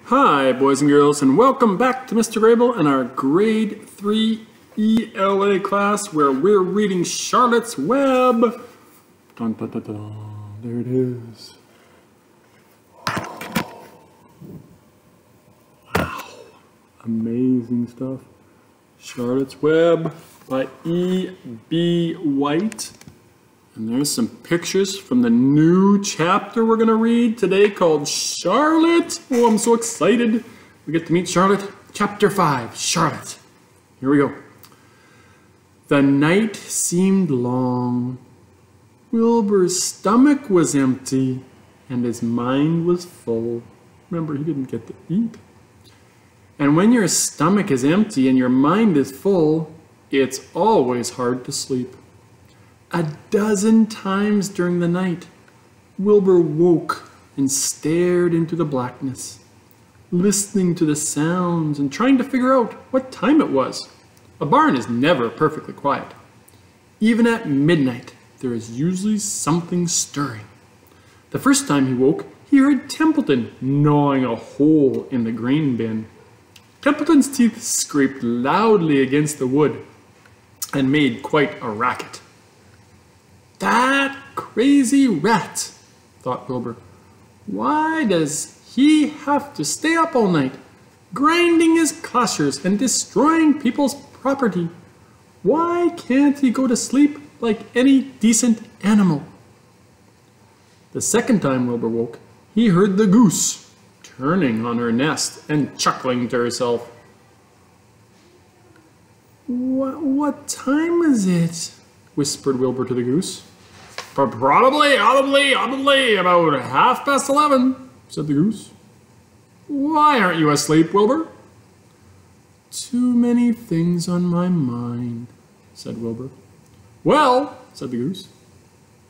Hi, boys and girls, and welcome back to Mr. Grable and our Grade 3 ELA class where we're reading Charlotte's Web. Dun, dun, dun, dun. There it is. Wow. Amazing stuff. Charlotte's Web by E.B. White. And there's some pictures from the new chapter we're going to read today called Charlotte. Oh, I'm so excited. We get to meet Charlotte. Chapter 5, Charlotte. Here we go. The night seemed long. Wilbur's stomach was empty and his mind was full. Remember, he didn't get to eat. And when your stomach is empty and your mind is full, it's always hard to sleep. A dozen times during the night, Wilbur woke and stared into the blackness, listening to the sounds and trying to figure out what time it was. A barn is never perfectly quiet. Even at midnight, there is usually something stirring. The first time he woke, he heard Templeton gnawing a hole in the grain bin. Templeton's teeth scraped loudly against the wood and made quite a racket. That crazy rat, thought Wilbur. Why does he have to stay up all night, grinding his clashers and destroying people's property? Why can't he go to sleep like any decent animal? The second time Wilbur woke, he heard the goose turning on her nest and chuckling to herself. What time is it? Whispered Wilbur to the goose. Probably about 11:30, said the goose. Why aren't you asleep, Wilbur? Too many things on my mind, said Wilbur. Well, said the goose,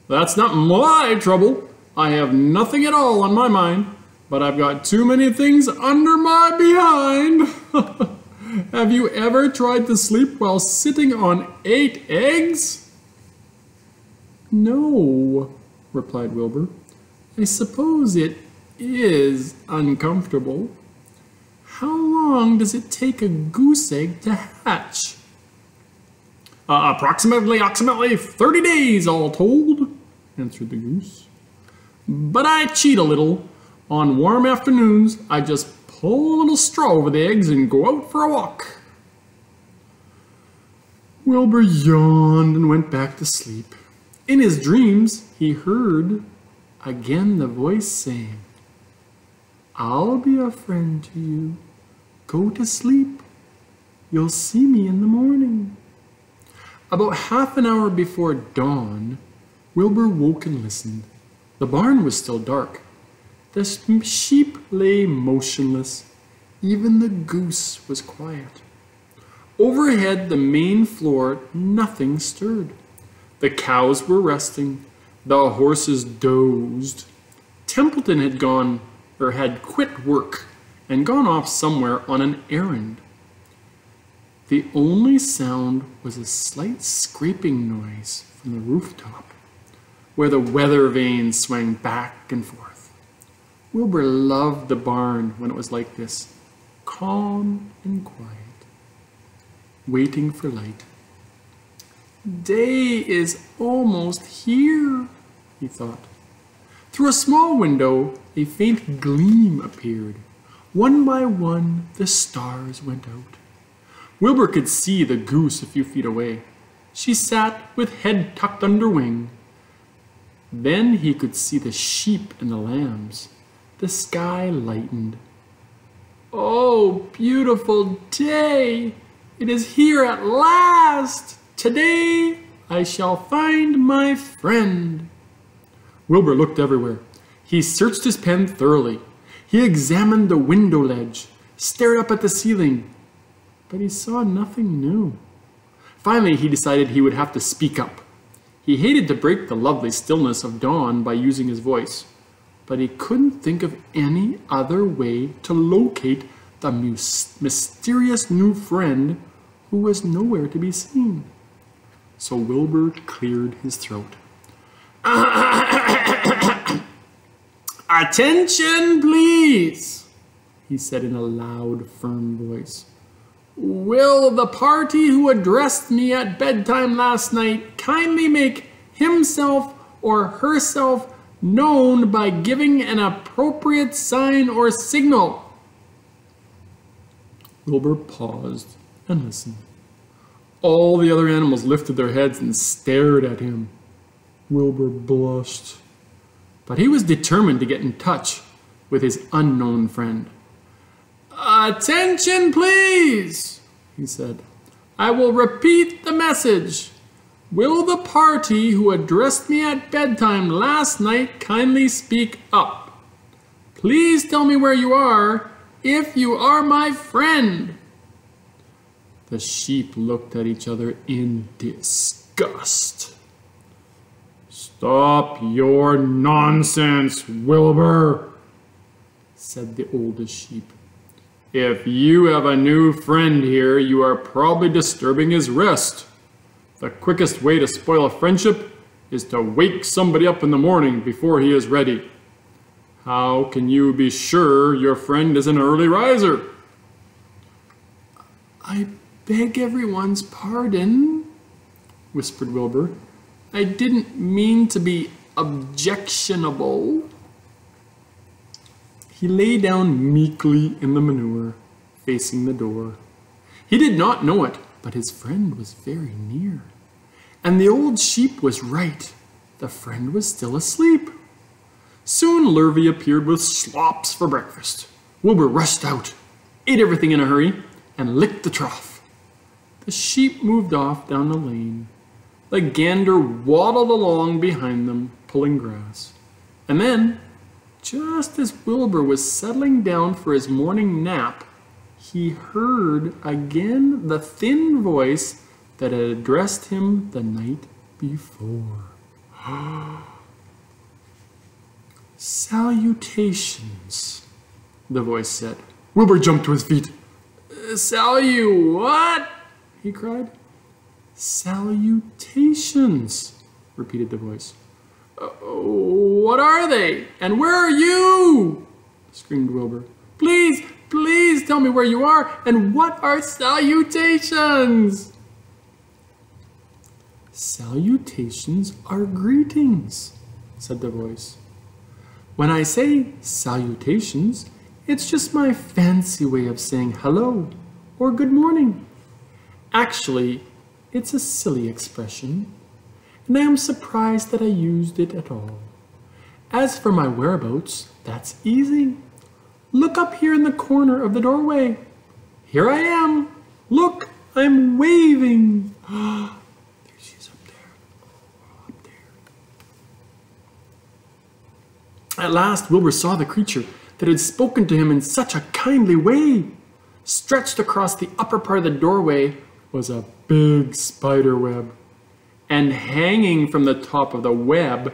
that's not my trouble. I have nothing at all on my mind, but I've got too many things under my behind. Have you ever tried to sleep while sitting on 8 eggs? No, replied Wilbur. I suppose it is uncomfortable. How long does it take a goose egg to hatch? Approximately 30 days, all told, answered the goose. But I cheat a little. On warm afternoons, I just pull a little straw over the eggs and go out for a walk. Wilbur yawned and went back to sleep. In his dreams, he heard again the voice saying, I'll be a friend to you. Go to sleep. You'll see me in the morning. About half an hour before dawn, Wilbur woke and listened. The barn was still dark. The sheep lay motionless. Even the goose was quiet. Overhead, the main floor, nothing stirred. The cows were resting. The horses dozed. Templeton had quit work and gone off somewhere on an errand. The only sound was a slight scraping noise from the rooftop, where the weather vanes swang back and forth. Wilbur loved the barn when it was like this, calm and quiet, waiting for light. Day is almost here, he thought. Through a small window, a faint gleam appeared. One by one, the stars went out. Wilbur could see the goose a few feet away. She sat with head tucked under wing. Then he could see the sheep and the lambs. The sky lightened. Oh, beautiful day! It is here at last! Today I shall find my friend. Wilbur looked everywhere. He searched his pen thoroughly. He examined the window ledge, stared up at the ceiling, but he saw nothing new. Finally, he decided he would have to speak up. He hated to break the lovely stillness of dawn by using his voice, but he couldn't think of any other way to locate the mysterious new friend who was nowhere to be seen. So Wilbur cleared his throat. Attention, please. he said in a loud, firm voice. "Will the party who addressed me at bedtime last night kindly make himself or herself known by giving an appropriate sign or signal?" Wilbur paused and listened. All the other animals lifted their heads and stared at him. Wilbur blushed, but he was determined to get in touch with his unknown friend. "Attention, please," he said. "I will repeat the message. Will the party who addressed me at bedtime last night kindly speak up? Please tell me where you are, if you are my friend." The sheep looked at each other in disgust. "Stop your nonsense, Wilbur," said the oldest sheep. "If you have a new friend here, you are probably disturbing his rest. The quickest way to spoil a friendship is to wake somebody up in the morning before he is ready. How can you be sure your friend is an early riser?" "I beg everyone's pardon," whispered Wilbur. "I didn't mean to be objectionable." He lay down meekly in the manure, facing the door. He did not know it, but his friend was very near. And the old sheep was right. The friend was still asleep. Soon Lurvy appeared with slops for breakfast. Wilbur rushed out, ate everything in a hurry, and licked the trough. The sheep moved off down the lane. The gander waddled along behind them, pulling grass. And then, just as Wilbur was settling down for his morning nap, he heard again the thin voice that had addressed him the night before. "Salutations," the voice said. Wilbur jumped to his feet. What?" he cried. "Salutations," repeated the voice. "What are they? And where are you?" screamed Wilbur. Please tell me where you are, and what are salutations?" "Salutations are greetings," said the voice. "When I say salutations, it's just my fancy way of saying hello or good morning. Actually, it's a silly expression, and I am surprised that I used it at all. As for my whereabouts, that's easy. Look up here in the corner of the doorway. Here I am. Look, I'm waving. There she is up there. Oh, up there." At last, Wilbur saw the creature that had spoken to him in such a kindly way. Stretched across the upper part of the doorway was a big spider web, and hanging from the top of the web,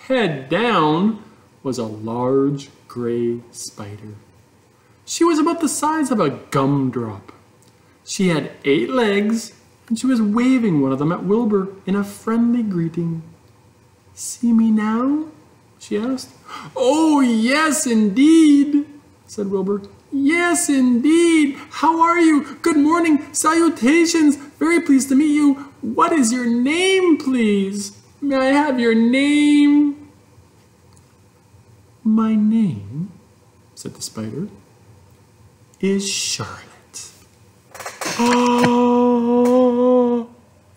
head down, was a large gray spider. She was about the size of a gumdrop. She had 8 legs, and she was waving one of them at Wilbur in a friendly greeting. "See me now?" she asked. "Oh, yes, indeed," said Wilbur. "Yes, indeed. How are you? Good morning. Salutations. Very pleased to meet you. What is your name, please? May I have your name?" "My name," said the spider, "is Charlotte." "Oh,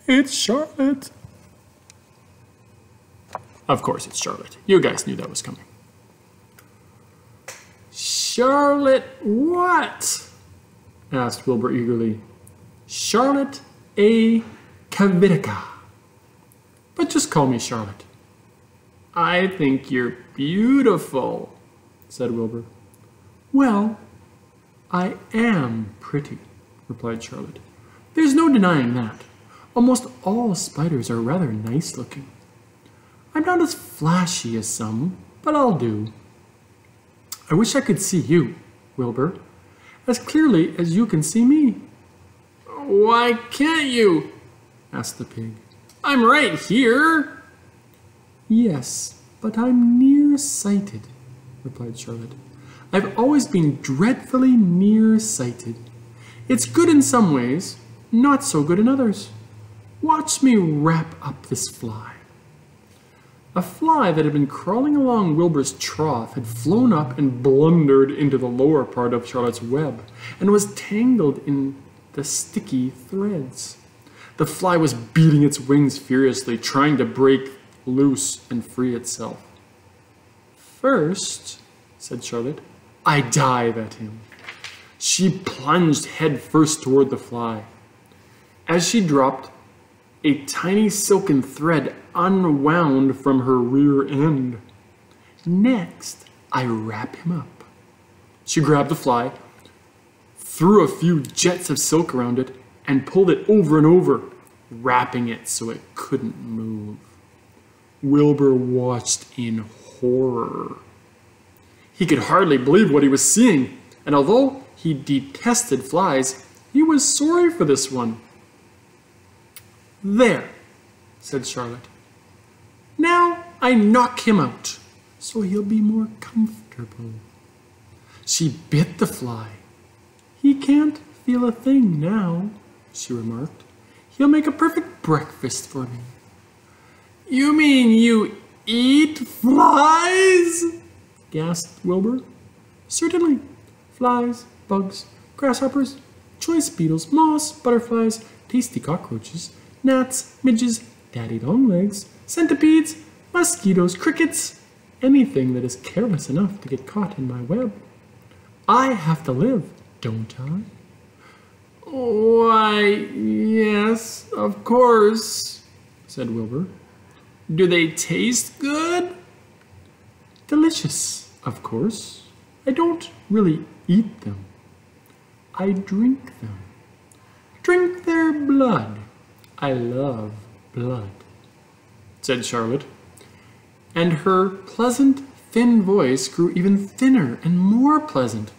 it's Charlotte." Of course it's Charlotte. You guys knew that was coming. "Charlotte what?" asked Wilbur eagerly. "Charlotte A. Kavitica. But just call me Charlotte." "I think you're beautiful," said Wilbur. "Well, I am pretty," replied Charlotte. "There's no denying that. Almost all spiders are rather nice looking. I'm not as flashy as some, but I'll do. I wish I could see you, Wilbur, as clearly as you can see me." "Why can't you?" asked the pig. "I'm right here." "Yes, but I'm nearsighted," replied Charlotte. I've always been dreadfully nearsighted. It's good in some ways, not so good in others. Watch me wrap up this fly." A fly that had been crawling along Wilbur's trough had flown up and blundered into the lower part of Charlotte's web and was tangled in the sticky threads. The fly was beating its wings furiously, trying to break loose and free itself. "First," said Charlotte, "I dive at him." She plunged head first toward the fly. As she dropped, a tiny silken thread unwound from her rear end. "Next, I wrap him up." She grabbed the fly, threw a few jets of silk around it, and pulled it over and over, wrapping it so it couldn't move. Wilbur watched in horror. He could hardly believe what he was seeing, and although he detested flies, he was sorry for this one. "There," said Charlotte. "Now I knock him out, so he'll be more comfortable." She bit the fly. "He can't feel a thing now," she remarked. "He'll make a perfect breakfast for me." "You mean you eat flies?" gasped Wilbur. "Certainly. Flies, bugs, grasshoppers, choice beetles, moths, butterflies, tasty cockroaches, gnats, midges, daddy-long-legs, centipedes, mosquitoes, crickets, anything that is careless enough to get caught in my web. I have to live, don't I?" "Why, yes, of course," said Wilbur. "Do they taste good?" "Delicious, of course. I don't really eat them. I drink them. Drink their blood. I love blood," said Charlotte, and her pleasant, thin voice grew even thinner and more pleasant.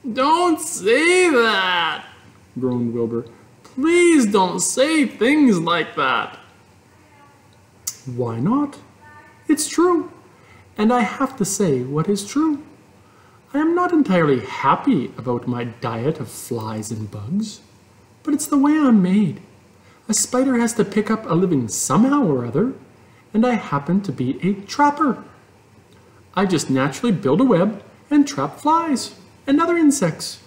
"Don't say that," groaned Wilbur. "Please don't say things like that." "Why not? It's true, and I have to say what is true. I am not entirely happy about my diet of flies and bugs, but it's the way I'm made. A spider has to pick up a living somehow or other, and I happen to be a trapper. I just naturally build a web and trap flies and other insects.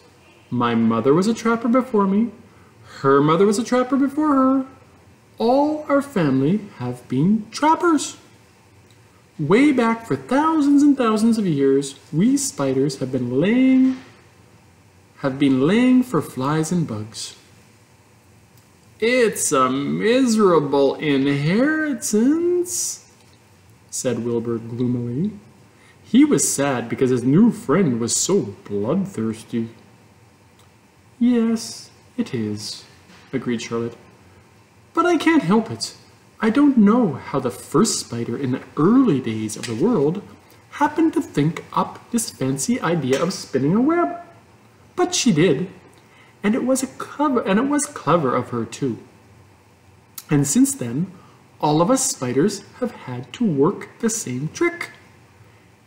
My mother was a trapper before me. Her mother was a trapper before her. All our family have been trappers. Way back for thousands and thousands of years, we spiders have been laying for flies and bugs." "It's a miserable inheritance," said Wilbur gloomily. He was sad because his new friend was so bloodthirsty. "Yes, it is," agreed Charlotte. "But I can't help it. I don't know how the first spider in the early days of the world happened to think up this fancy idea of spinning a web. But she did, and it was clever of her too. And since then, all of us spiders have had to work the same trick.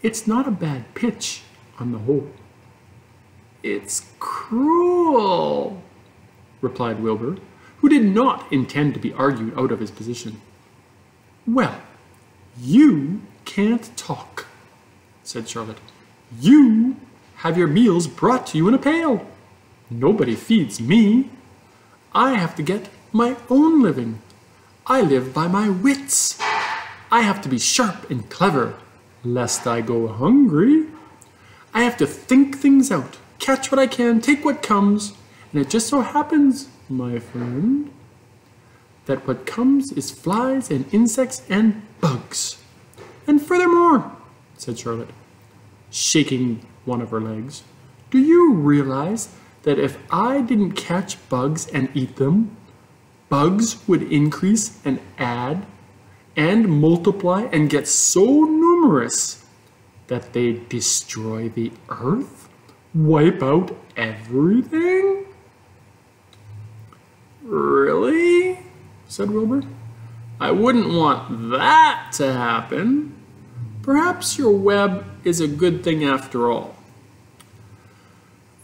It's not a bad pitch on the whole." "It's cruel," replied Wilbur, who did not intend to be argued out of his position. "Well, you can't talk," said Charlotte. "You have your meals brought to you in a pail. Nobody feeds me. I have to get my own living. I live by my wits. I have to be sharp and clever, lest I go hungry. I have to think things out, catch what I can, take what comes, and it just so happens, my friend, that what comes is flies and insects and bugs. And furthermore," said Charlotte, shaking one of her legs, "do you realize that if I didn't catch bugs and eat them, bugs would increase and add and multiply and get so numerous that they'd destroy the earth, wipe out everything?" "Really?" said Wilbur. "I wouldn't want that to happen. Perhaps your web is a good thing after all."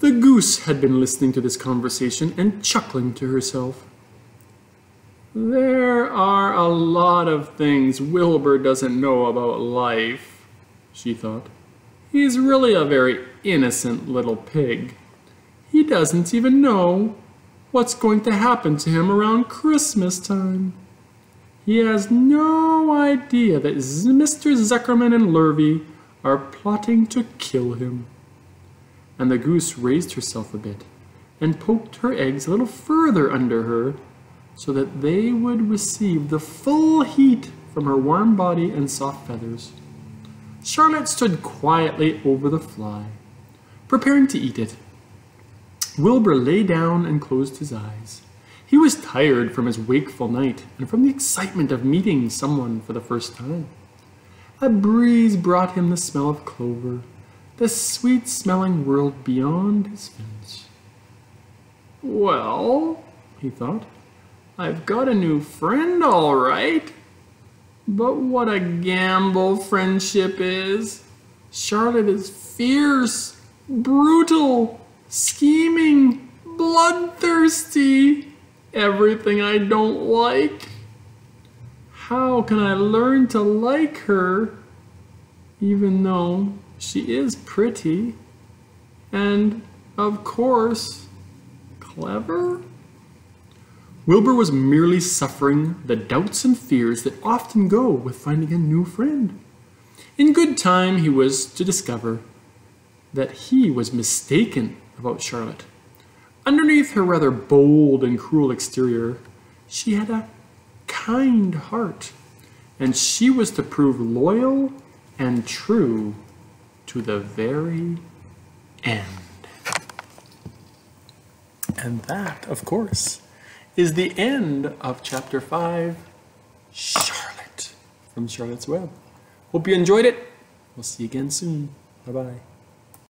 The goose had been listening to this conversation and chuckling to herself. There are a lot of things Wilbur doesn't know about life, she thought. He's really a very innocent little pig. He doesn't even know what's going to happen to him around Christmas time. He has no idea that Mr. Zuckerman and Lurvy are plotting to kill him. And the goose raised herself a bit and poked her eggs a little further under her so that they would receive the full heat from her warm body and soft feathers. Charlotte stood quietly over the fly, preparing to eat it. Wilbur lay down and closed his eyes. He was tired from his wakeful night and from the excitement of meeting someone for the first time. A breeze brought him the smell of clover, the sweet-smelling world beyond his fence. Well, he thought, I've got a new friend, all right. But what a gamble friendship is. Charlotte is fierce, brutal, scheming, bloodthirsty, everything I don't like. How can I learn to like her, even though she is pretty and, of course, clever? Wilbur was merely suffering the doubts and fears that often go with finding a new friend. In good time, he was to discover that he was mistaken about Charlotte. Underneath her rather bold and cruel exterior, she had a kind heart, and she was to prove loyal and true to the very end. And that, of course, is the end of Chapter 5, Charlotte, from Charlotte's Web. Hope you enjoyed it. We'll see you again soon. Bye-bye.